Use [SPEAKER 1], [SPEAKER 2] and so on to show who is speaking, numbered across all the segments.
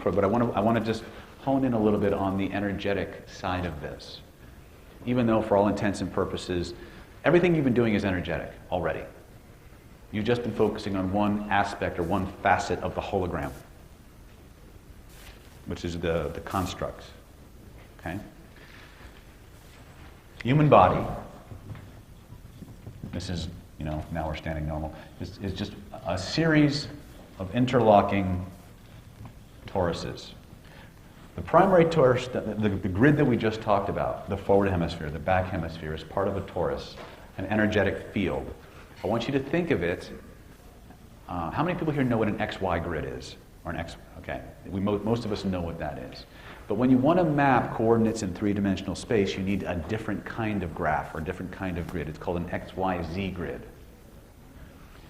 [SPEAKER 1] but I want to just hone in a little bit on the energetic side of this. Even though, for all intents and purposes, everything you've been doing is energetic already. You've just been focusing on one aspect or one facet of the hologram, which is the constructs. Okay? Human body, this is, now we're standing normal, is just a series of interlocking toruses. The primary torus, the grid that we just talked about, the forward hemisphere, the back hemisphere, is part of a torus, an energetic field. I want you to think of it. How many people here know what an XY grid is? Or an X? Okay, most of us know what that is. But when you want to map coordinates in three-dimensional space, you need a different kind of graph or a different kind of grid. It's called an XYZ grid.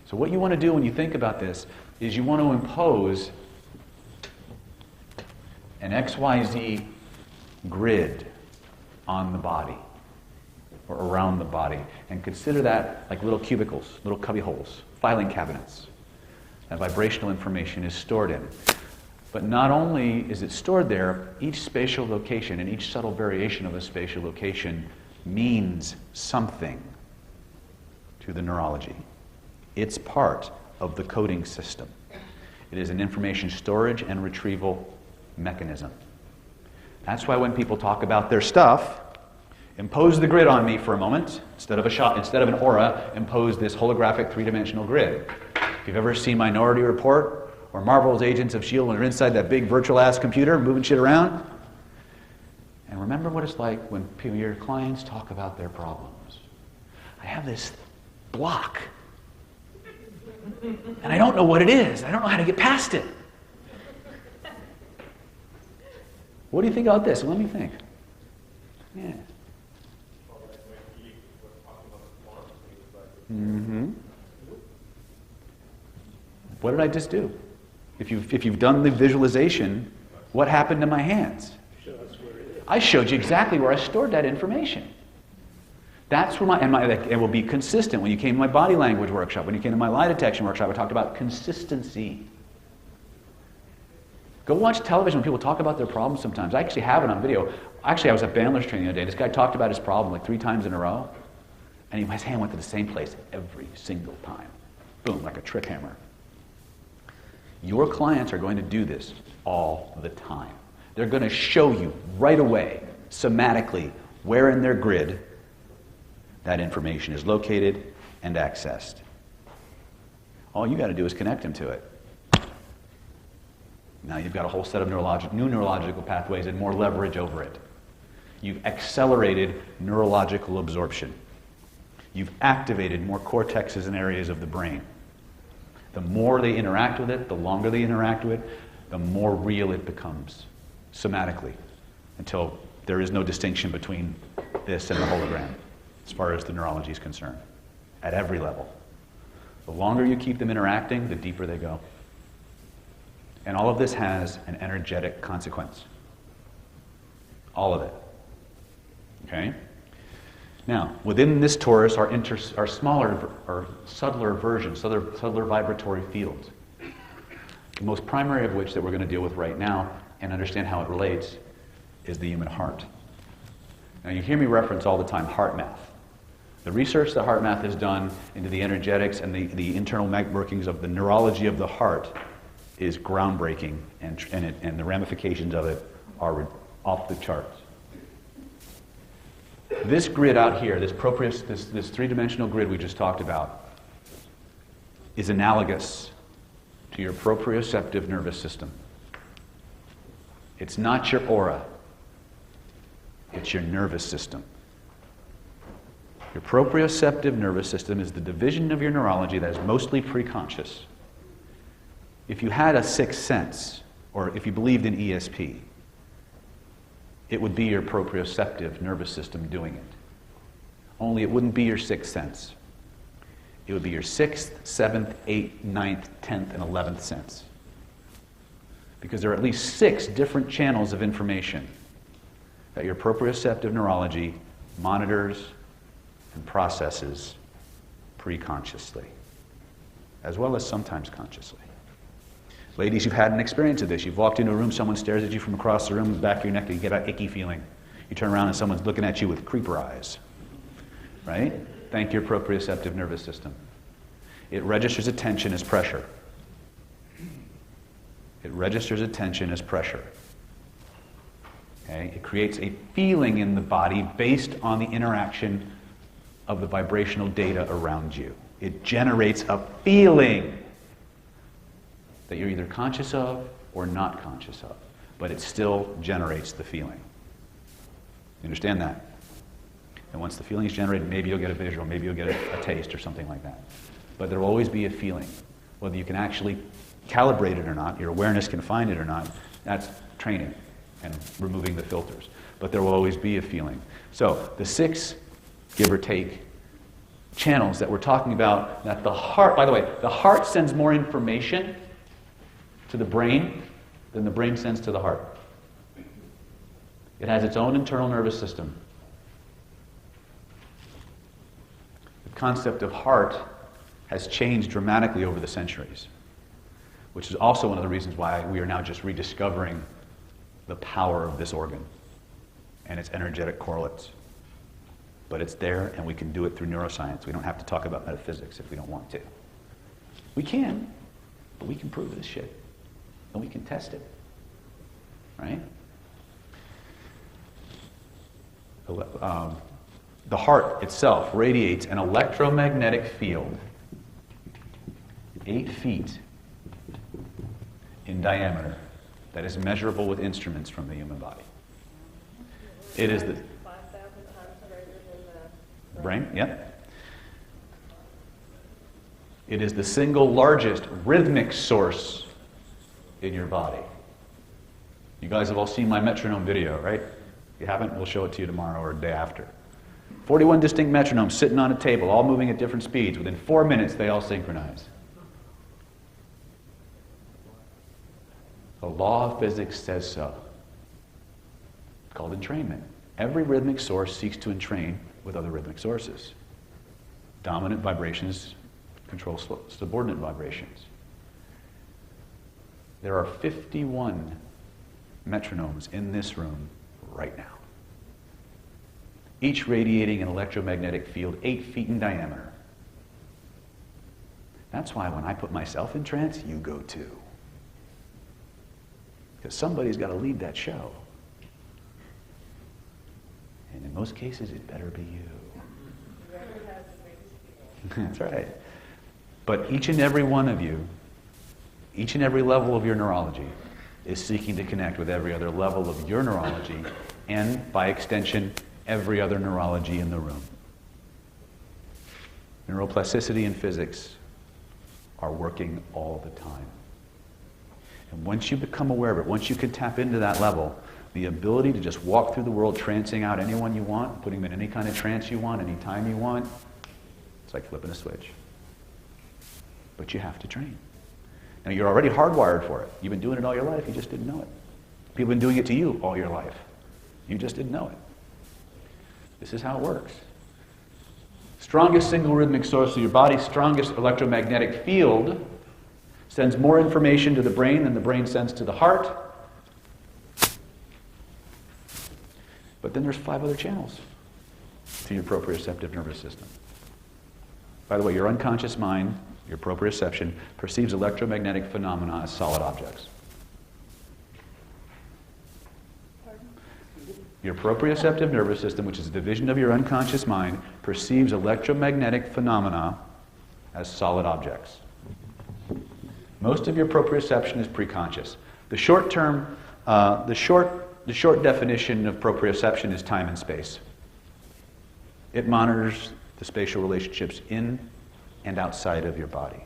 [SPEAKER 1] So what you want to do when you think about this is you want to impose an XYZ grid on the body, or around the body, and consider that like little cubicles, little cubby holes, filing cabinets that vibrational information is stored in. But not only is it stored there, each spatial location and each subtle variation of a spatial location means something to the neurology. It's part of the coding system. It is an information storage and retrieval mechanism. That's why when people talk about their stuff, impose the grid on me for a moment. Instead of an aura, impose this holographic three-dimensional grid. If you've ever seen Minority Report or Marvel's Agents of S.H.I.E.L.D. when they're inside that big virtual-ass computer moving shit around, and remember what it's like when your clients talk about their problems. I have this block, and I don't know what it is. I don't know how to get past it. What do you think about this? Let me think. Yeah. Mm-hmm. What did I just do? If you've done the visualization, what happened to my hands? I showed you exactly where I stored that information. That's where it will be consistent. When you came to my body language workshop, when you came to my lie detection workshop, I talked about consistency. Go watch television when people talk about their problems sometimes. I actually have it on video. Actually, I was at Bandler's training the other day. This guy talked about his problem like 3 times in a row, and his hand went to the same place every single time. Boom, like a trip hammer. Your clients are going to do this all the time. They're going to show you right away, somatically, where in their grid that information is located and accessed. All you got to do is connect them to it. Now you've got a whole set of new neurological pathways and more leverage over it. You've accelerated neurological absorption. You've activated more cortexes and areas of the brain. The more they interact with it, the longer they interact with it, the more real it becomes, somatically, until there is no distinction between this and the hologram, as far as the neurology is concerned, at every level. The longer you keep them interacting, the deeper they go. And all of this has an energetic consequence. All of it. Okay? Now, within this torus are smaller or subtler versions, subtler vibratory fields. The most primary of which that we're going to deal with right now and understand how it relates is the human heart. Now, you hear me reference all the time heart math. The research that heart math has done into the energetics and the internal workings of the neurology of the heart is groundbreaking, and the ramifications of it are off the charts. This grid out here, this three-dimensional grid we just talked about, is analogous to your proprioceptive nervous system. It's not your aura. It's your nervous system. Your proprioceptive nervous system is the division of your neurology that is mostly preconscious. If you had a sixth sense, or if you believed in ESP, it would be your proprioceptive nervous system doing it. Only it wouldn't be your sixth sense. It would be your 6th, 7th, 8th, 9th, 10th, and 11th sense. Because there are at least 6 different channels of information that your proprioceptive neurology monitors and processes preconsciously, as well as sometimes consciously. Ladies, you've had an experience of this. You've walked into a room, someone stares at you from across the room, the back of your neck, and you get an icky feeling. You turn around and someone's looking at you with creeper eyes. Right? Thank your proprioceptive nervous system. It registers attention as pressure. It registers attention as pressure. Okay? It creates a feeling in the body based on the interaction of the vibrational data around you. It generates a feeling that you're either conscious of or not conscious of, but it still generates the feeling. You understand that? And once the feeling is generated, maybe you'll get a visual, maybe you'll get a taste or something like that. But there will always be a feeling. Whether you can actually calibrate it or not, your awareness can find it or not, that's training and removing the filters. But there will always be a feeling. So the 6, give or take, channels that we're talking about, that the heart, by the way, the heart sends more information to the brain than the brain sends to the heart. It has its own internal nervous system. The concept of heart has changed dramatically over the centuries, which is also one of the reasons why we are now just rediscovering the power of this organ and its energetic correlates. But it's there, and we can do it through neuroscience. We don't have to talk about metaphysics if we don't want to. We can, but we can prove this shit. And we can test it. Right? The heart itself radiates an electromagnetic field 8 feet in diameter that is measurable with instruments from the human body. It is the
[SPEAKER 2] 5,000 times greater than the
[SPEAKER 1] brain, yep. It is the single largest rhythmic source in your body. You guys have all seen my metronome video, right? If you haven't, we'll show it to you tomorrow or the day after. 41 distinct metronomes sitting on a table, all moving at different speeds. Within 4 minutes, they all synchronize. The law of physics says so. It's called entrainment. Every rhythmic source seeks to entrain with other rhythmic sources. Dominant vibrations control subordinate vibrations. There are 51 metronomes in this room right now, each radiating an electromagnetic field 8 feet in diameter. That's why when I put myself in trance, you go too. Because somebody's got to lead that show. And in most cases, it better be you. That's right. But each and every one of you, each and every level of your neurology is seeking to connect with every other level of your neurology and, by extension, every other neurology in the room. Neuroplasticity and physics are working all the time. And once you become aware of it, once you can tap into that level, the ability to just walk through the world trancing out anyone you want, putting them in any kind of trance you want, anytime you want, it's like flipping a switch. But you have to train. Now, you're already hardwired for it. You've been doing it all your life, you just didn't know it. People have been doing it to you all your life. You just didn't know it. This is how it works. Strongest single rhythmic source of your body's strongest electromagnetic field sends more information to the brain than the brain sends to the heart. But then there's 5 other channels to your proprioceptive nervous system. By the way, your unconscious mind, your proprioception, perceives electromagnetic phenomena as solid objects. Your proprioceptive nervous system, which is a division of your unconscious mind, perceives electromagnetic phenomena as solid objects. Most of your proprioception is preconscious. The short definition of proprioception is time and space. It monitors the spatial relationships in and outside of your body.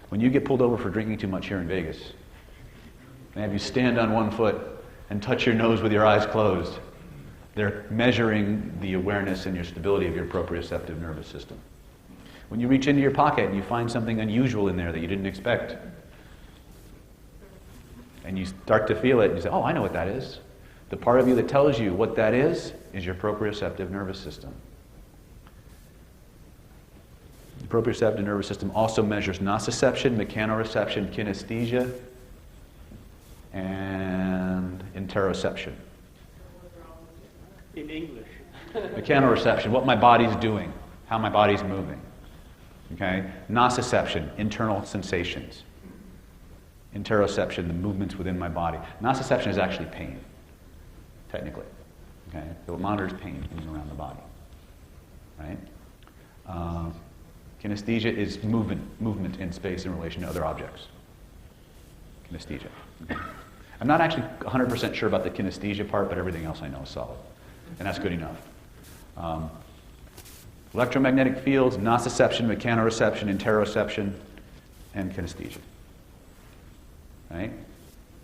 [SPEAKER 1] When you get pulled over for drinking too much here in Vegas, they have you stand on one foot and touch your nose with your eyes closed. They're measuring the awareness and your stability of your proprioceptive nervous system. When you reach into your pocket and you find something unusual in there that you didn't expect, and you start to feel it, and you say, oh, I know what that is. The part of you that tells you what that is your proprioceptive nervous system. The proprioceptive nervous system also measures nociception, mechanoreception, kinesthesia, and interoception.
[SPEAKER 3] In English.
[SPEAKER 1] Mechanoreception, what my body's doing, how my body's moving. Okay? Nociception, internal sensations. Interoception, the movements within my body. Nociception is actually pain, technically. Okay? So it monitors pain in and around the body. Right? Kinesthesia is movement in space in relation to other objects. Kinesthesia. Okay? I'm not actually 100% sure about the kinesthesia part, but everything else I know is solid. And that's good enough. Electromagnetic fields, nociception, mechanoreception, interoception, and kinesthesia. Right?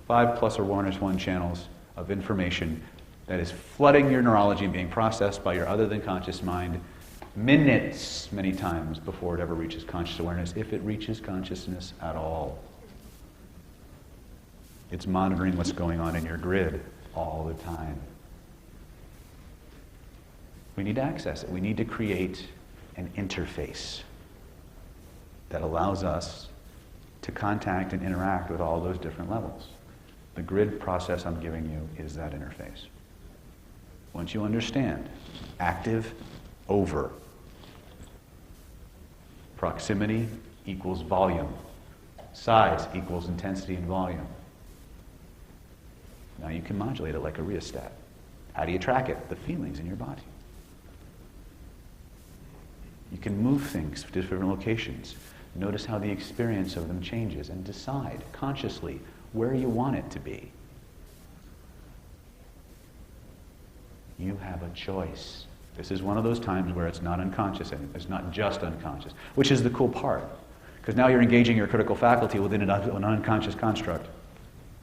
[SPEAKER 1] 5 plus or minus 1 channels of information that is flooding your neurology and being processed by your other than conscious mind minutes, many times, before it ever reaches conscious awareness, if it reaches consciousness at all. It's monitoring what's going on in your grid all the time. We need to access it. We need to create an interface that allows us to contact and interact with all those different levels. The grid process I'm giving you is that interface. Once you understand, active over. Proximity equals volume. Size equals intensity and volume. Now you can modulate it like a rheostat. How do you track it? The feelings in your body. You can move things to different locations. Notice how the experience of them changes and decide consciously where you want it to be. You have a choice. This is one of those times where it's not unconscious and it's not just unconscious, which is the cool part. Because now you're engaging your critical faculty within an unconscious construct,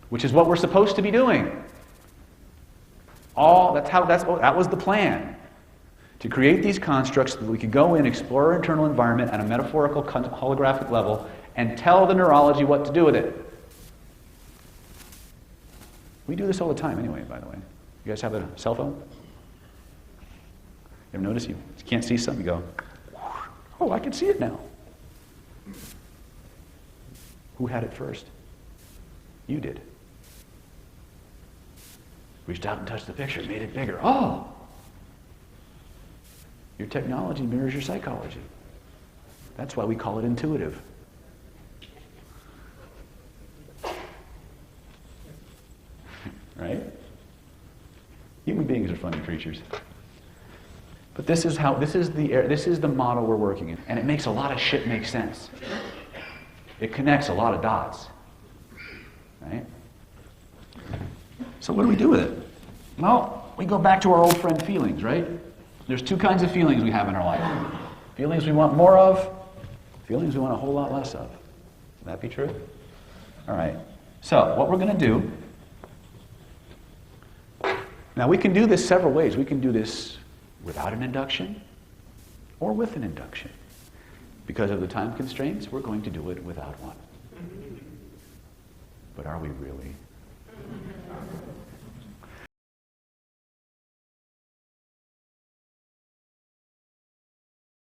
[SPEAKER 1] which is what we're supposed to be doing. That was the plan. To create these constructs so that we could go in, explore our internal environment at a metaphorical holographic level and tell the neurology what to do with it. We do this all the time anyway, by the way. You guys have a cell phone? You ever notice you can't see something, you go, oh, I can see it now. Who had it first? You did. Reached out and touched the picture, made it bigger. Oh! Your technology mirrors your psychology. That's why we call it intuitive. Right? Human beings are funny creatures. But this is the model we're working in. And it makes a lot of shit make sense. It connects a lot of dots. Right? So what do we do with it? Well, we go back to our old friend feelings, right? There's 2 kinds of feelings we have in our life. Feelings we want more of, feelings we want a whole lot less of. Would that be true? All right. So, what we're going to do, now we can do this several ways. We can do this without an induction or with an induction. Because of the time constraints, we're going to do it without one. But are we really?